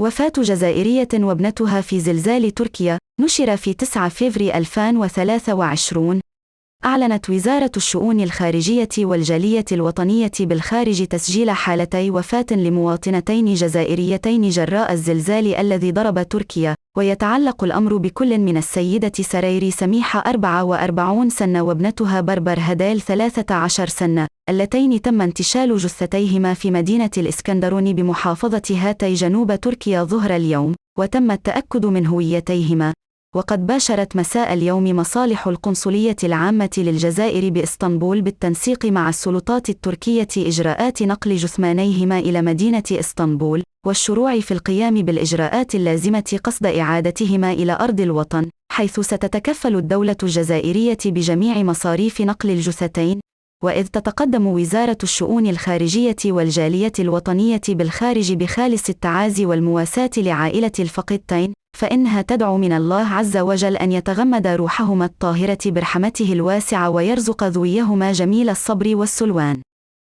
وفاة جزائرية وابنتها في زلزال تركيا، نشر في 9 فبراير 2023. أعلنت وزارة الشؤون الخارجية والجالية الوطنية بالخارج تسجيل حالتي وفاة لمواطنتين جزائريتين جراء الزلزال الذي ضرب تركيا، ويتعلق الأمر بكل من السيدة سريري سميحة 44 سنة وابنتها بربر هديل 13 سنة، اللتين تم انتشال جثتيهما في مدينة الإسكندرون بمحافظة هاتاي جنوب تركيا ظهر اليوم، وتم التأكد من هويتيهما. وقد باشرت مساء اليوم مصالح القنصلية العامة للجزائر بإسطنبول بالتنسيق مع السلطات التركية إجراءات نقل جثمانيهما إلى مدينة إسطنبول، والشروع في القيام بالإجراءات اللازمة قصد إعادتهما إلى أرض الوطن، حيث ستتكفل الدولة الجزائرية بجميع مصاريف نقل الجثتين. وإذ تتقدم وزارة الشؤون الخارجية والجالية الوطنية بالخارج بخالص التعازي والمواساة لعائلة الفقيدتين، فإنها تدعو من الله عز وجل أن يتغمد روحهما الطاهرة برحمته الواسعة ويرزق ذويهما جميل الصبر والسلوان.